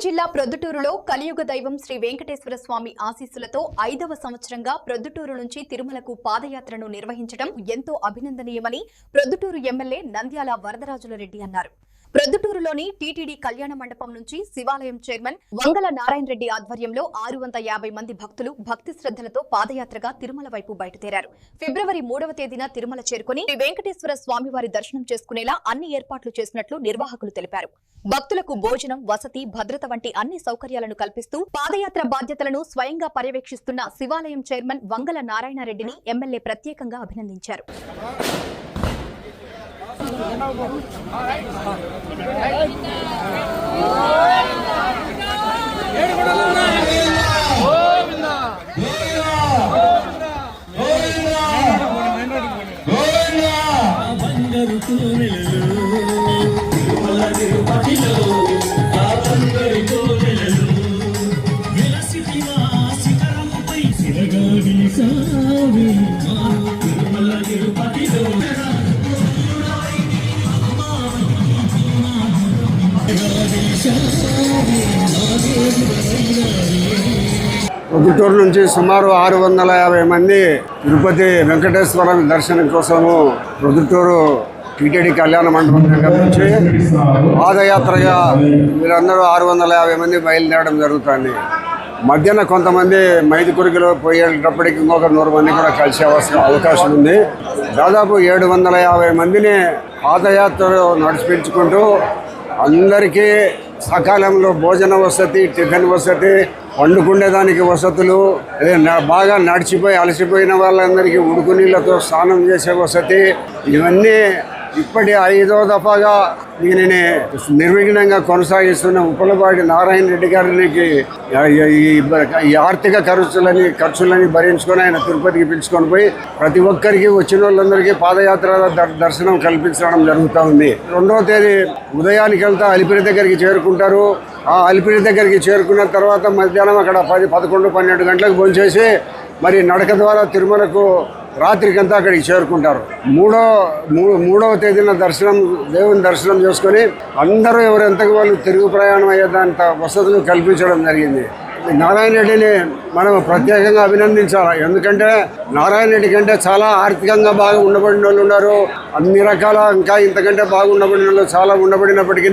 జిల్లా ప్రొద్దుటూరులో కలియుగ దైవం శ్రీ వెంకటేశ్వర స్వామి ఆశీస్సులతో 5వ సంవత్సరంగా ప్రొద్దుటూరు నుంచి తిరుమలకు పాదయాత్రను నిర్వహించడం ఎంతో అభినందనీయమని ప్రొద్దుటూరు ఎమ్మెల్యే నంద్యాల వరదరాజుల రెడ్డి అన్నారు. ప్రొద్దుటూరులోని టీటీడీ కళ్యాణ మండపం నుంచి శివాలయం చైర్మన్ వంగల నారాయణ రెడ్డి ఆధ్వర్యంలో 650 మంది భక్తులు భక్తి శ్రద్ధలతో పాదయాత్రగా తిరుమల వైపు బయలుదేరారు. ఫిబ్రవరి 3వ తేదీన తిరుమల చేరుకుని శ్రీ వెంకటేశ్వర స్వామివారి దర్శనం చేసుకునేలా అన్ని ఏర్పాట్లు చేసినట్లు నిర్వాహకులు తెలిపారు. భక్తులకు భోజనం, వసతి, భద్రత వంటి అన్ని సౌకర్యాలను కల్పిస్తూ పాదయాత్ర బాధ్యతలను స్వయంగా పర్యవేక్షిస్తున్న శివాలయం చైర్మన్ వంగల నారాయణ రెడ్డిని ఎమ్మెల్యే ప్రత్యేకంగా అభినందించారు. ప్రొద్దుటూరు నుంచి సుమారు 650 మంది తిరుపతి వెంకటేశ్వర దర్శనం కోసము ప్రొద్దుటూరు టీటీడీ కళ్యాణ మండపం దగ్గర నుంచి పాదయాత్రగా వీరందరూ 650 మంది బయలుదేరడం జరుగుతుంది. మధ్యాహ్నం కొంతమంది మైదుకురికిలో పోయేటప్పటికి ఇంకొక 100 మంది కూడా కలిసే అవకాశం ఉంది. దాదాపు 750 మందిని పాదయాత్రలో నడిపించుకుంటూ అందరికీ సకాలంలో భోజన వసతి, టిఫిన్ వసతి, వండుకునేదానికి వసతులు, బాగా నడిచిపోయి అలసిపోయిన వాళ్ళందరికీ ఉడుకు నీళ్ళతో స్నానం చేసే వసతి, ఇవన్నీ ఇప్పటి 5వ దఫాగా దీనిని నిర్విఘ్నంగా కొనసాగిస్తున్న ఉప్పలపాటి నారాయణ రెడ్డి గారికి ఈ ఆర్థిక ఖర్చులని భరించుకొని ఆయన తిరుపతికి పిలుచుకొని పోయి ప్రతి ఒక్కరికి వచ్చిన వాళ్ళందరికీ పాదయాత్ర దర్శనం కల్పించడం జరుగుతూ ఉంది. 2వ తేదీ ఉదయానికి వెళ్తా అలిపిరి దగ్గరికి చేరుకుంటారు. ఆ అలిపిరి దగ్గరికి చేరుకున్న తర్వాత మధ్యాహ్నం అక్కడ 10, 11, 12 గంటలకు భోంచేసి మరి నడక ద్వారా తిరుమలకు రాత్రికంతా అక్కడికి చేరుకుంటారు. 3వ తేదీన దేవుని దర్శనం చేసుకొని అందరూ ఎవరెంతకు వాళ్ళు తిరుగు ప్రయాణం అయ్యేదంత వసతులు కల్పించడం జరిగింది. నారాయణ రెడ్డిని మనం ప్రత్యేకంగా అభినందించాలి. ఎందుకంటే నారాయణ రెడ్డి కంటే చాలా ఆర్థికంగా బాగా ఉండబడిన వాళ్ళు ఉన్నారు. అన్ని రకాల ఇంకా ఇంతకంటే బాగా ఉండబడిన వాళ్ళు చాలా ఉండబడినప్పటికీ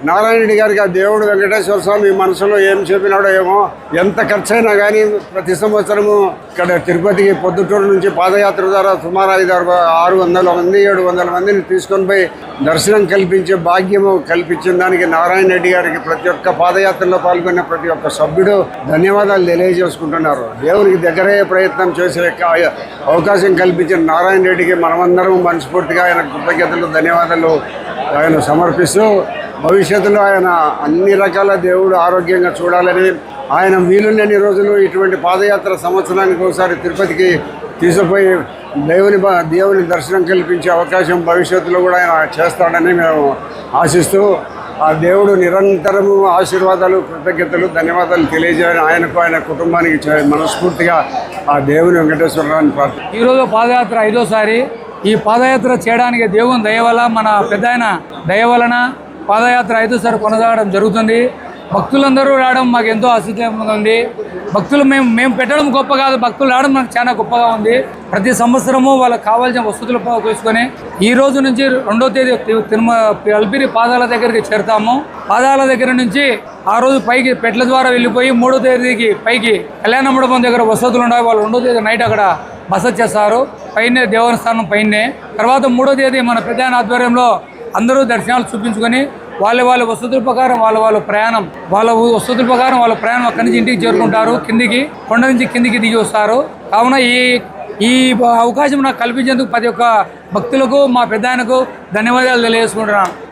నారాయణ రెడ్డి గారికి ఆ దేవుడు వెంకటేశ్వర స్వామి మనసులో ఏం చెప్పినాడో ఏమో, ఎంత ఖర్చైనా కానీ ప్రతి సంవత్సరము ఇక్కడ తిరుపతికి పొద్దుటూరు నుంచి పాదయాత్ర ద్వారా సుమారు 600 మంది 700 మందిని తీసుకొని పోయి దర్శనం కల్పించే భాగ్యము కల్పించిన దానికి నారాయణ రెడ్డి గారికి ప్రతి ఒక్క పాదయాత్రలో పాల్గొన్న ప్రతి ఒక్క సభ్యుడు ధన్యవాదాలు తెలియజేసుకుంటున్నారు. దేవునికి దగ్గరయ్యే ప్రయత్నం చేసే అవకాశం కల్పించిన నారాయణ రెడ్డికి మనమందరం మనస్ఫూర్తిగా ఆయన కృతజ్ఞతలు, ధన్యవాదాలు ఆయన సమర్పిస్తూ భవిష్యత్తులో ఆయన అన్ని రకాల దేవుడు ఆరోగ్యంగా చూడాలని, ఆయన వీలులేని రోజులు ఇటువంటి పాదయాత్ర సంవత్సరానికి ఒకసారి తిరుపతికి తీసుకుపోయి దేవుని దర్శనం కల్పించే అవకాశం భవిష్యత్తులో కూడా ఆయన చేస్తాడని మేము ఆశిస్తూ ఆ దేవుడు నిరంతరము ఆశీర్వాదాలు, కృతజ్ఞతలు, ధన్యవాదాలు తెలియజేయాలని ఆయనకు, ఆయన కుటుంబానికి మనస్ఫూర్తిగా ఆ దేవుని వెంకటేశ్వరరావుని ప్రార్థన. ఈరోజు పాదయాత్ర 5వసారి. ఈ పాదయాత్ర చేయడానికి దేవుని దయ వల్ల, మన పెద్ద ఆయన దయ వలన పాదయాత్ర 5వసారి కొనసాగడం జరుగుతుంది. భక్తులందరూ రావడం మాకు ఎంతో ఆశ్చర్యంగా ఉంది. భక్తులు మేము పెట్టడం గొప్ప కాదు, భక్తులు రావడం మనకు చాలా గొప్పగా ఉంది. ప్రతి సంవత్సరము వాళ్ళకి కావాల్సిన వసతులు తీసుకొని ఈ రోజు నుంచి 2వ తేదీ అలిపిరి పాదాల దగ్గరికి చేరుతాము. పాదాల దగ్గర నుంచి ఆ రోజు పైకి పెట్ల ద్వారా వెళ్ళిపోయి 3వ తేదీకి పైకి కళ్యాణ మండపం దగ్గర వసతులు ఉన్నాయి. వాళ్ళు 2వ తేదీ నైట్ అక్కడ బస చేస్తారు, పైనే దేవుని స్థానం పైనే. తర్వాత 3వ తేదీ మన పెద్ద ఆధ్వర్యంలో అందరూ దర్శనాలు చూపించుకొని వాళ్ళ వసతుల ప్రకారం వాళ్ళ ప్రయాణం అక్కడి నుంచి ఇంటికి చేరుకుంటారు. కొండ నుంచి కిందికి దిగి వస్తారు. కావున ఈ అవకాశం నాకు కల్పించేందుకు ప్రతి ఒక్క భక్తులకు, మా పెద్ద ఆయనకు ధన్యవాదాలు తెలియజేసుకుంటున్నాను.